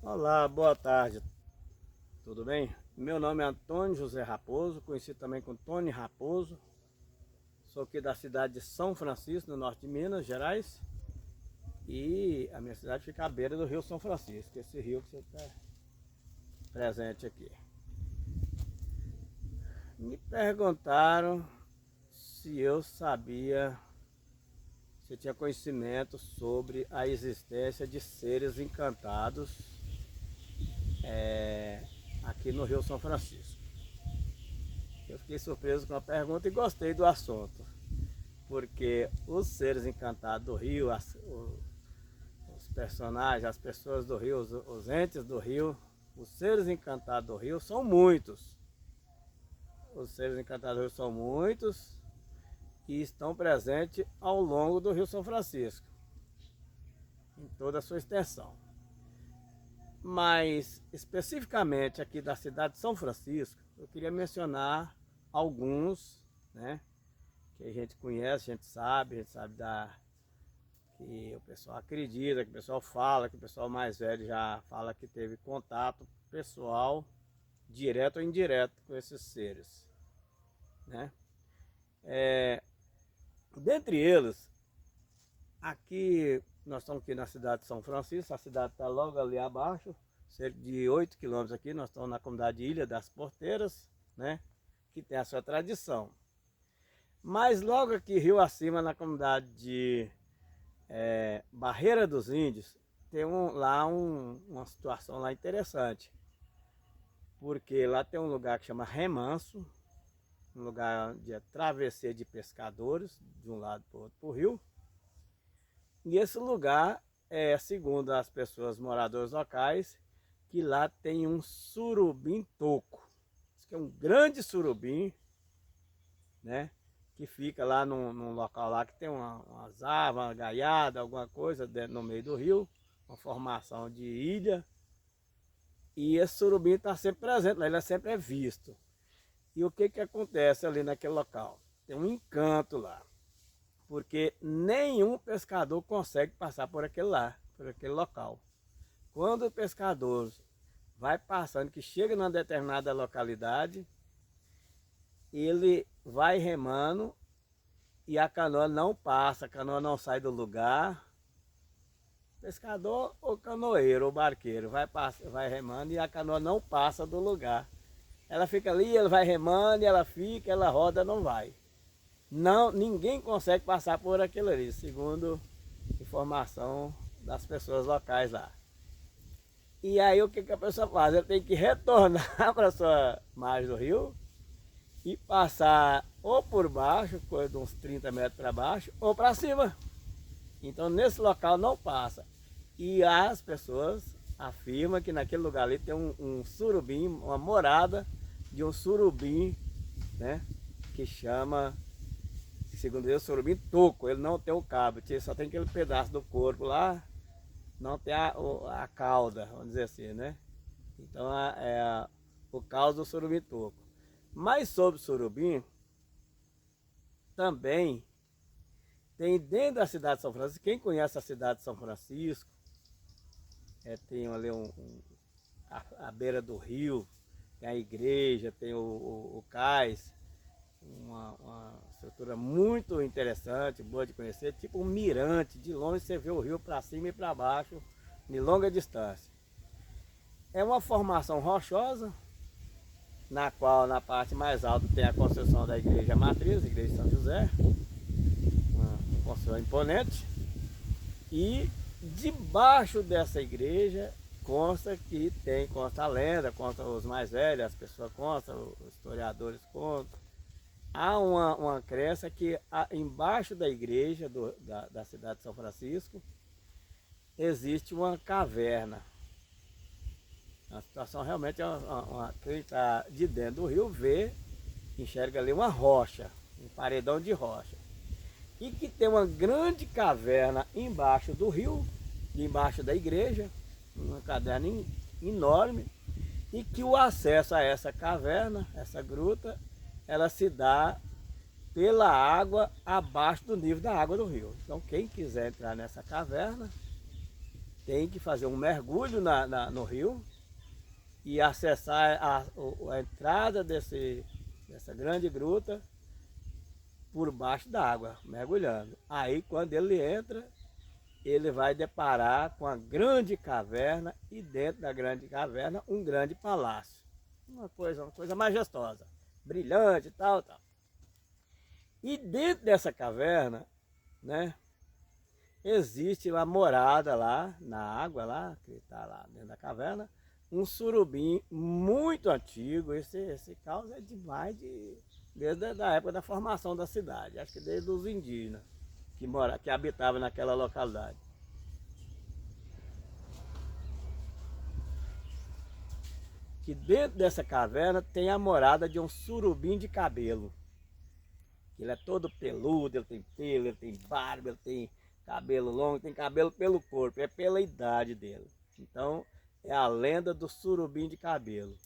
Olá, boa tarde, tudo bem? Meu nome é Antônio José Raposo, conhecido também como Tony Raposo. Sou aqui da cidade de São Francisco, no norte de Minas Gerais. E a minha cidade fica à beira do rio São Francisco, esse rio que você está presente aqui. Me perguntaram se eu sabia, se eu tinha conhecimento sobre a existência de seres encantados aqui no rio São Francisco. Eu fiquei surpreso com a pergunta e gostei do assunto, porque os seres encantados do rio, os personagens, as pessoas do rio, os entes do rio, os seres encantados do rio são muitos. Os seres encantados do rio são muitos e estão presentes ao longo do rio São Francisco, em toda a sua extensão. Mas especificamente aqui da cidade de São Francisco, eu queria mencionar alguns, né, que a gente conhece, a gente sabe que o pessoal acredita, que o pessoal fala, que o pessoal mais velho já fala que teve contato pessoal, direto ou indireto, com esses seres, né? Dentre eles, aqui nós estamos aqui na cidade de São Francisco, a cidade está logo ali abaixo, cerca de 8 quilômetros aqui, nós estamos na comunidade de Ilha das Porteiras, né? Que tem a sua tradição. Mas logo aqui, rio acima, na comunidade de Barreira dos Índios, tem uma situação lá interessante. Porque lá tem um lugar que chama Remanso, um lugar de travessia de pescadores, de um lado para o outro, para o rio. E esse lugar é, segundo as pessoas moradoras locais, que lá tem um surubim toco. Diz que é um grande surubim, né? Que fica lá num local lá que tem umas árvores, uma gaiada, alguma coisa no meio do rio, uma formação de ilha. E esse surubim está sempre presente lá, ele sempre é visto. E o que que acontece ali naquele local? Tem um encanto lá, porque nenhum pescador consegue passar por aquele local. Quando o pescador vai passando, que chega numa determinada localidade, ele vai remando e a canoa não passa, a canoa não sai do lugar. Pescador ou canoeiro ou barqueiro vai remando e a canoa não passa do lugar. Ela fica ali, ele vai remando, ela fica, ela roda, não vai. Não, ninguém consegue passar por aquilo ali, segundo informação das pessoas locais lá. E aí o que que a pessoa faz? Ela tem que retornar para a sua margem do rio e passar ou por baixo, coisa de uns 30 metros para baixo, ou para cima. Então nesse local não passa. E as pessoas afirmam que naquele lugar ali tem um surubim, uma morada de um surubim, né? Que chama, segundo ele, surubim toco. Ele não tem o cabo, só tem aquele pedaço do corpo lá, não tem a cauda, vamos dizer assim, né? Então o caos do surubim toco. Mas sobre o surubim, também tem dentro da cidade de São Francisco, quem conhece a cidade de São Francisco, tem ali a beira do rio, tem a igreja, tem o cais, uma estrutura muito interessante, boa de conhecer, tipo um mirante, de longe você vê o rio para cima e para baixo, de longa distância. É uma formação rochosa, na qual na parte mais alta tem a construção da igreja matriz, a igreja de São José, uma construção imponente, e debaixo dessa igreja consta a lenda, consta os mais velhos, as pessoas contam, os historiadores contam. Há uma crença que embaixo da igreja da cidade de São Francisco existe uma caverna. A situação realmente quem está de dentro do rio enxerga ali uma rocha, um paredão de rocha. E que tem uma grande caverna embaixo do rio, embaixo da igreja, uma caverna enorme, e que o acesso a essa caverna, essa gruta, ela se dá pela água abaixo do nível da água do rio. Então quem quiser entrar nessa caverna tem que fazer um mergulho no rio e acessar a entrada dessa grande gruta por baixo d'água, mergulhando. Aí quando ele entra, ele vai deparar com a grande caverna e dentro da grande caverna um grande palácio. Uma coisa majestosa, brilhante e tal. E dentro dessa caverna, né, existe uma morada lá, na água lá, que está lá dentro da caverna, um surubim muito antigo. Esse caos é desde a época da formação da cidade, acho que desde os indígenas que habitavam naquela localidade. Que dentro dessa caverna tem a morada de um surubim de cabelo. Ele é todo peludo, ele tem pelo, ele tem barba, ele tem cabelo longo, tem cabelo pelo corpo, é pela idade dele. Então é a lenda do surubim de cabelo.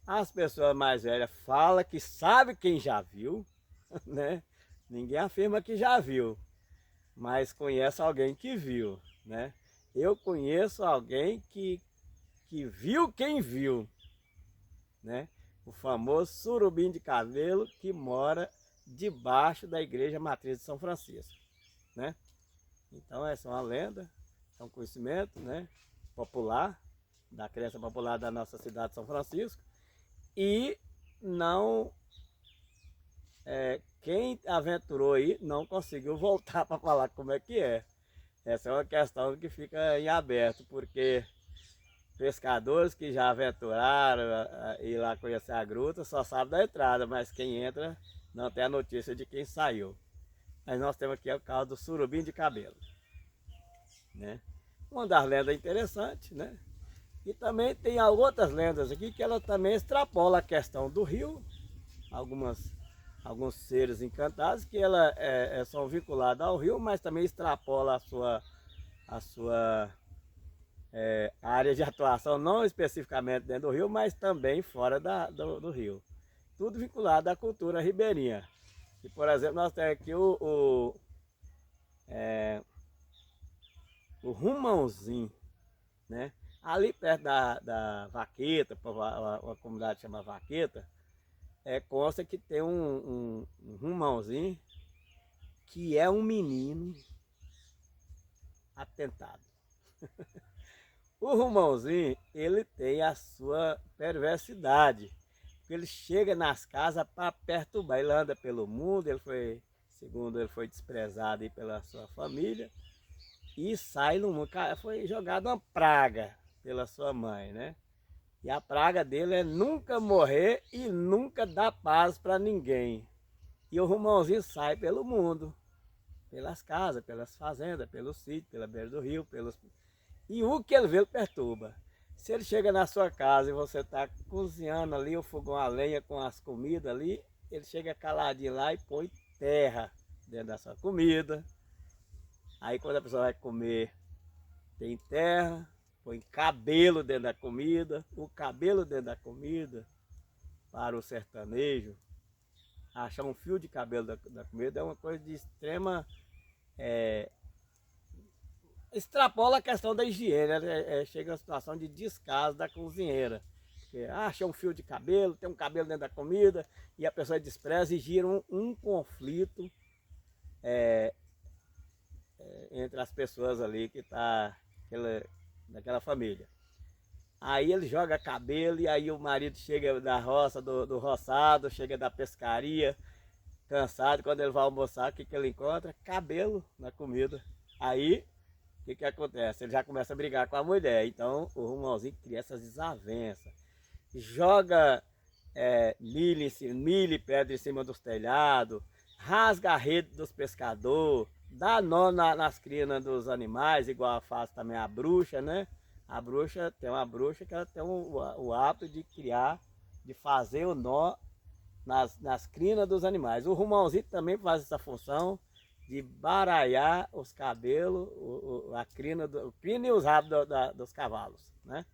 As pessoas mais velhas falam que sabe quem já viu, né? Ninguém afirma que já viu, mas conhece alguém que viu, né? Eu conheço alguém que viu quem viu, né? O famoso surubim de cabelo que mora debaixo da igreja matriz de São Francisco, né? Então essa é uma lenda, é um conhecimento, né, popular, da crença popular da nossa cidade de São Francisco. E não, quem aventurou aí não conseguiu voltar para falar como é que é. Essa é uma questão que fica em aberto, porque pescadores que já aventuraram a ir lá conhecer a gruta só sabem da entrada, mas quem entra não tem a notícia de quem saiu. Mas nós temos aqui o caso do surubim de cabelo, né? Uma das lendas interessantes, né? E também tem outras lendas aqui que ela também extrapola a questão do rio. Alguns seres encantados que são vinculados ao rio, mas também extrapola a sua área de atuação, não especificamente dentro do rio, mas também fora do rio. Tudo vinculado à cultura ribeirinha. E, por exemplo, nós temos aqui o Rumãozinho, né? Ali perto da Vaqueta, a comunidade chama Vaqueta, consta que tem um Rumãozinho que é um menino atentado. O Rumãozinho, ele tem a sua perversidade, porque ele chega nas casas para perturbar. Ele anda pelo mundo, segundo ele foi desprezado aí pela sua família, e sai no mundo. Foi jogado uma praga pela sua mãe, né? E a praga dele é nunca morrer e nunca dar paz para ninguém. E o Rumãozinho sai pelo mundo, pelas casas, pelas fazendas, pelo sítio, pela beira do rio, e o que ele vê ele perturba. Se ele chega na sua casa e você está cozinhando ali o fogão a lenha com as comidas ali, ele chega caladinho lá e põe terra dentro da sua comida. Aí quando a pessoa vai comer, tem terra, põe cabelo dentro da comida. O cabelo dentro da comida, para o sertanejo, achar um fio de cabelo da comida é uma coisa de extrema... extrapola a questão da higiene, chega a situação de descaso da cozinheira. Porque acha um fio de cabelo, tem um cabelo dentro da comida, e a pessoa despreza e gira um conflito entre as pessoas ali que tá daquela família. Aí ele joga cabelo e aí o marido chega da roça, do roçado, chega da pescaria, cansado, quando ele vai almoçar, o que ele encontra? Cabelo na comida. Aí, o que acontece? Ele já começa a brigar com a mulher. Então o Rumãozinho cria essas desavenças. Joga milho e pedra em cima dos telhados, rasga a rede dos pescadores, dá nó nas crinas dos animais, igual faz também a bruxa, né? Tem uma bruxa que ela tem o hábito de de fazer o nó nas crinas dos animais. O Rumãozinho também faz essa função de baralhar os cabelos, a crina e os rabos dos cavalos, né?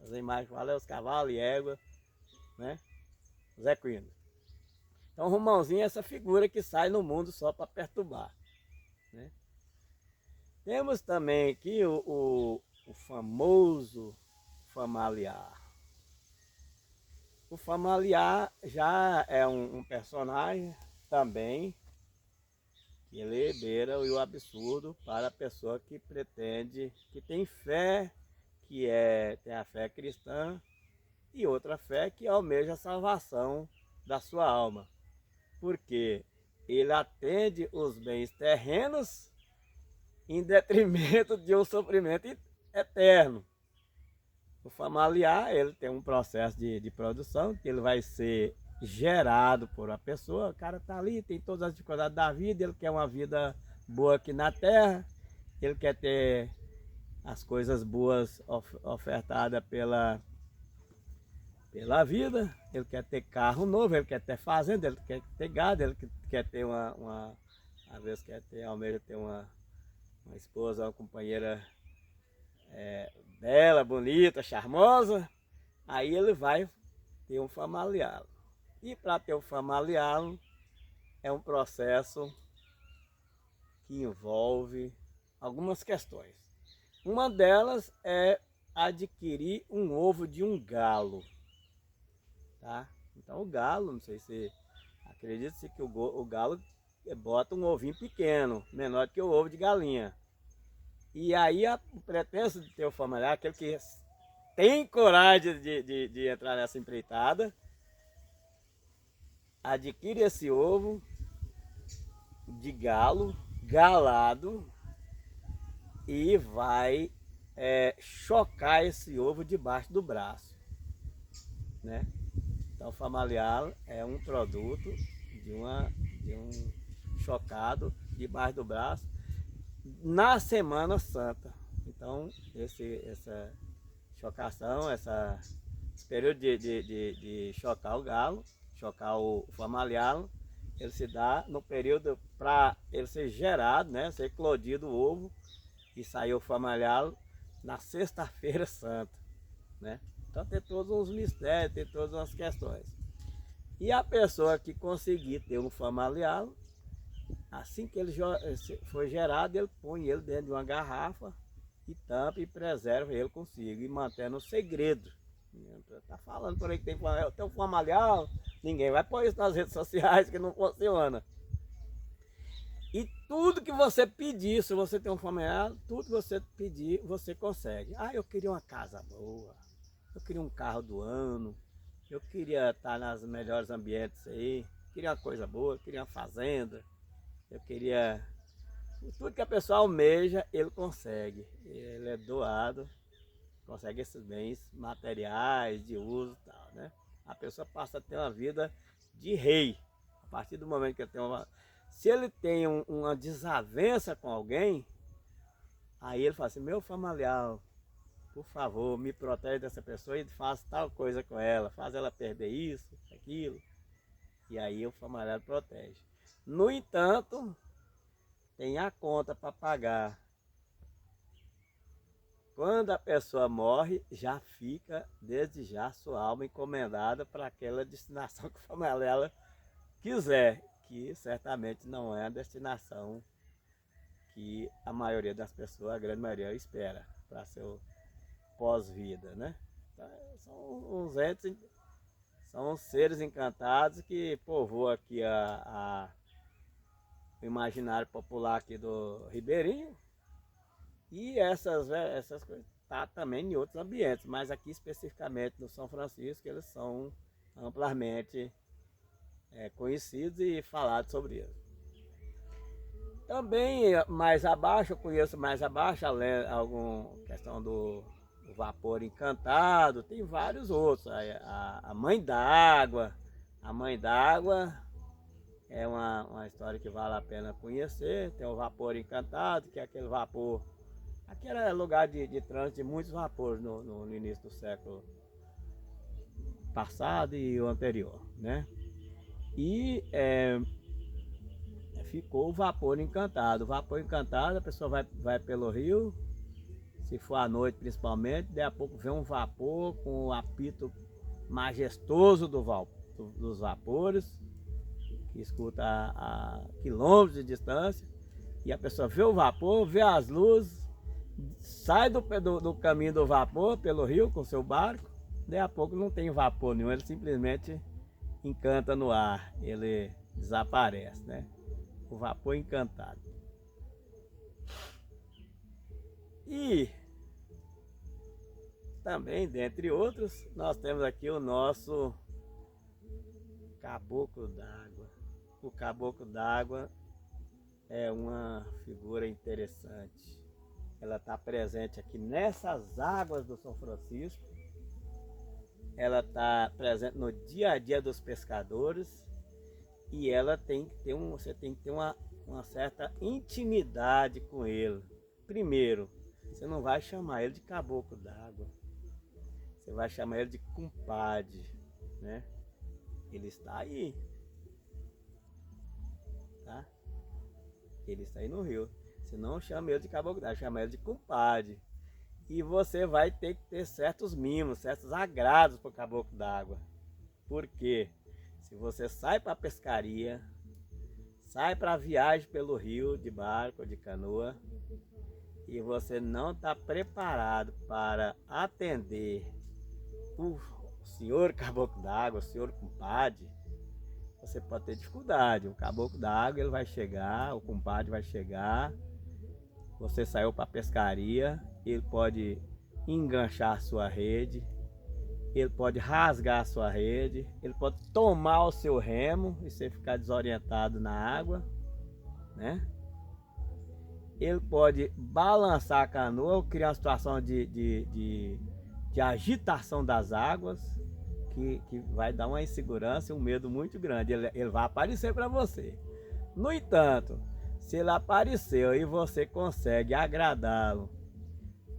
As imagens falam os cavalos e égua, né? Os equinos. Então o Rumãozinho é essa figura que sai no mundo só para perturbar, né? Temos também aqui o famoso familiar. O familiar já é um personagem também que ele beira o absurdo para a pessoa que pretende, que tem fé, tem a fé cristã e outra fé que almeja a salvação da sua alma. Porque ele atende os bens terrenos em detrimento de um sofrimento eterno. O familiar, ele tem um processo de produção, que ele vai ser gerado por uma pessoa. O cara está ali, tem todas as dificuldades da vida, ele quer uma vida boa aqui na terra, ele quer ter as coisas boas ofertadas pela vida, ele quer ter carro novo, ele quer ter fazenda, ele quer ter gado, ele quer ter às vezes quer ter, almeja ter uma esposa, uma companheira bela, bonita, charmosa. Aí ele vai ter um familiar. E para ter um familiar é um processo que envolve algumas questões. Uma delas é adquirir um ovo de um galo. Tá? Então o galo, não sei se acredita-se que o galo bota um ovinho pequeno, menor que o ovo de galinha. E aí o pretenso de ter o familiar, aquele que tem coragem de entrar nessa empreitada, adquire esse ovo de galo, galado, e vai chocar esse ovo debaixo do braço, né? Então o familiar é um produto de um chocado debaixo do braço na Semana Santa. Então essa chocação, esse período de chocar o galo, chocar o familiar, ele se dá no período para ele ser gerado, né, ser eclodido o ovo e sair o familiar na Sexta-feira Santa, né? Então tem todos uns mistérios, tem todas umas questões. E a pessoa que conseguir ter um familiar, assim que ele foi gerado, ele põe ele dentro de uma garrafa e tampa e preserva ele consigo e mantém no segredo. Tá falando por aí que tem um familiar, ninguém vai pôr isso nas redes sociais que não funciona. E tudo que você pedir, se você tem um familiar, tudo que você pedir, você consegue. Ah, eu queria uma casa boa, eu queria um carro do ano, eu queria estar nos melhores ambientes aí, queria uma coisa boa, eu queria uma fazenda, eu queria... Tudo que a pessoa almeja, ele consegue. Ele é doado, consegue esses bens materiais, de uso e tal, né? A pessoa passa a ter uma vida de rei. A partir do momento que ele tem uma... Se ele tem uma desavença com alguém, aí ele fala assim, meu familiar, por favor, me protege dessa pessoa e faça tal coisa com ela, faz ela perder isso, aquilo. E aí o familiar protege. No entanto, tem a conta para pagar. Quando a pessoa morre, já fica, desde já, sua alma encomendada para aquela destinação que o familiar quiser, que certamente não é a destinação que a maioria das pessoas, a grande maioria, espera para seu pós-vida, né? Então, são uns entes, são uns seres encantados que povoam aqui o imaginário popular aqui do Ribeirinho. E essas coisas tá também em outros ambientes, mas aqui especificamente no São Francisco eles são amplamente conhecidos e falados sobre eles. Também mais abaixo, eu conheço mais abaixo, alguma questão do vapor encantado, tem vários outros. A Mãe d'Água. A Mãe d'Água é uma história que vale a pena conhecer. Tem o vapor encantado, que é aquele vapor. Aqui era lugar de trânsito de muitos vapores no início do século passado e o anterior, né? E ficou o vapor encantado. O vapor encantado, a pessoa vai pelo rio, se for à noite principalmente, daí a pouco vem um vapor com o apito majestoso dos vapores, que escuta a quilômetros de distância, e a pessoa vê o vapor, vê as luzes, sai do caminho do vapor pelo rio com seu barco, daí a pouco não tem vapor nenhum, ele simplesmente encanta no ar, ele desaparece, né? O vapor encantado. E também, dentre outros, nós temos aqui o nosso caboclo d'água. O caboclo d'água é uma figura interessante. Ela está presente aqui nessas águas do São Francisco. Ela está presente no dia a dia dos pescadores e ela tem que ter você tem que ter uma certa intimidade com ele. Primeiro, você não vai chamar ele de caboclo d'água. Você vai chamar ele de compadre, né? Ele está aí, tá? Ele está aí no rio. Você não chama ele de caboclo d'água, chama ele de compadre. E você vai ter que ter certos mimos, certos agrados para o caboclo d'água. Por quê? Se você sai para a pescaria, sai para a viagem pelo rio de barco ou de canoa, e você não está preparado para atender o senhor caboclo d'água, o senhor compadre, você pode ter dificuldade. O caboclo d'água ele vai chegar, o compadre vai chegar, você saiu para a pescaria, ele pode enganchar a sua rede, ele pode rasgar a sua rede, ele pode tomar o seu remo e você ficar desorientado na água, né? Ele pode balançar a canoa, criar uma situação de agitação das águas, que vai dar uma insegurança e um medo muito grande. Ele vai aparecer para você. No entanto, se ele apareceu e você consegue agradá-lo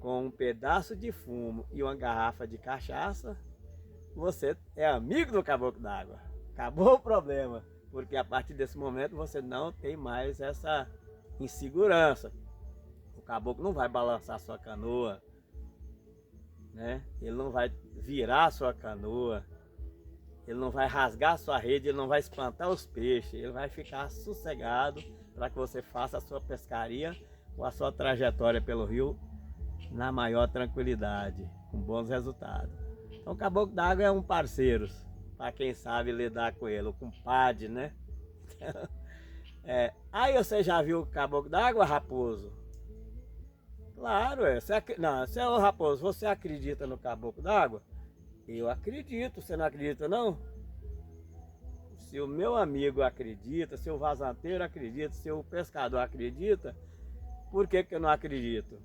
com um pedaço de fumo e uma garrafa de cachaça, você é amigo do caboclo d'água. Acabou o problema, porque a partir desse momento você não tem mais essa insegurança. O caboclo não vai balançar sua canoa, né? Ele não vai virar sua canoa, ele não vai rasgar sua rede, ele não vai espantar os peixes, ele vai ficar sossegado para que você faça a sua pescaria ou a sua trajetória pelo rio na maior tranquilidade, com bons resultados. Então o caboclo d'água é um parceiro, para quem sabe lidar com ele, o compadre, né? Aí você já viu o caboclo d'água, Raposo? Claro, não, você é o Raposo, você acredita no caboclo d'água? Eu acredito, você não acredita não? Se o meu amigo acredita, se o vazanteiro acredita, se o pescador acredita, por que eu não acredito?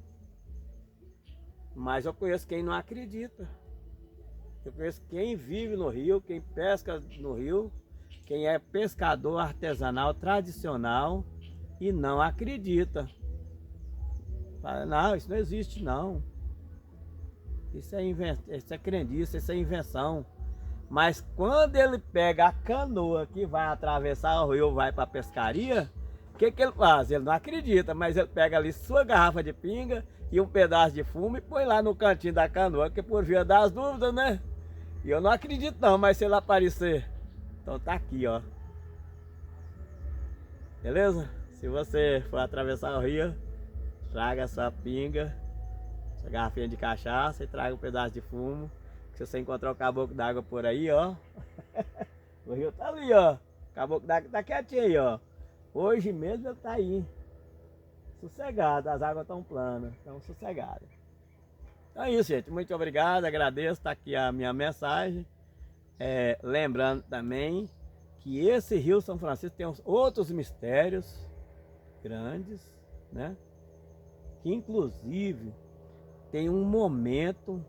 Mas eu conheço quem não acredita. Eu conheço quem vive no rio, quem pesca no rio, quem é pescador artesanal tradicional e não acredita. Fala, não, isso não existe não. Isso é crendice, isso é invenção. Mas quando ele pega a canoa que vai atravessar o rio, vai para a pescaria, o que ele faz? Ele não acredita, mas ele pega ali sua garrafa de pinga e um pedaço de fumo e põe lá no cantinho da canoa, que por via das dúvidas, né? E eu não acredito não, mas se ele aparecer, então tá aqui, ó. Beleza? Se você for atravessar o rio, traga sua pinga, sua garrafinha de cachaça e traga um pedaço de fumo. Se você encontrar o caboclo d'água por aí, ó. O rio tá ali, ó. O caboclo d'água tá quietinho aí, ó. Hoje mesmo ele tá aí. Sossegado, as águas estão planas, estão sossegadas. Então é isso, gente. Muito obrigado, agradeço. Tá aqui a minha mensagem. Lembrando também que esse rio São Francisco tem outros mistérios grandes, né? Que inclusive tem um momento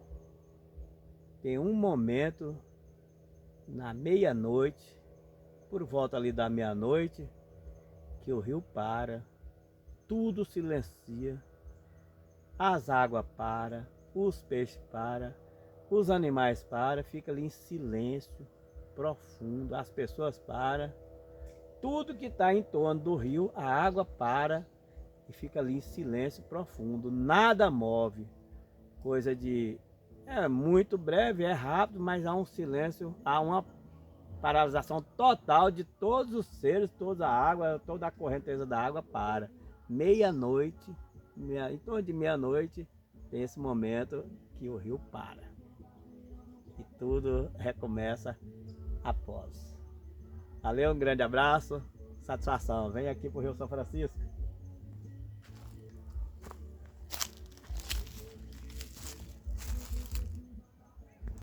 na meia-noite, por volta ali da meia-noite, que o rio para, tudo silencia, as águas param, os peixes param, os animais param, fica ali em silêncio profundo, as pessoas param, tudo que está em torno do rio, a água para e fica ali em silêncio profundo, nada move, coisa de... É muito breve, é rápido, mas há um silêncio, há uma paralisação total de todos os seres, toda a água, toda a correnteza da água para. Meia-noite em torno de meia-noite, tem esse momento que o rio para. E tudo recomeça após. Valeu, um grande abraço, satisfação. Vem aqui pro Rio São Francisco.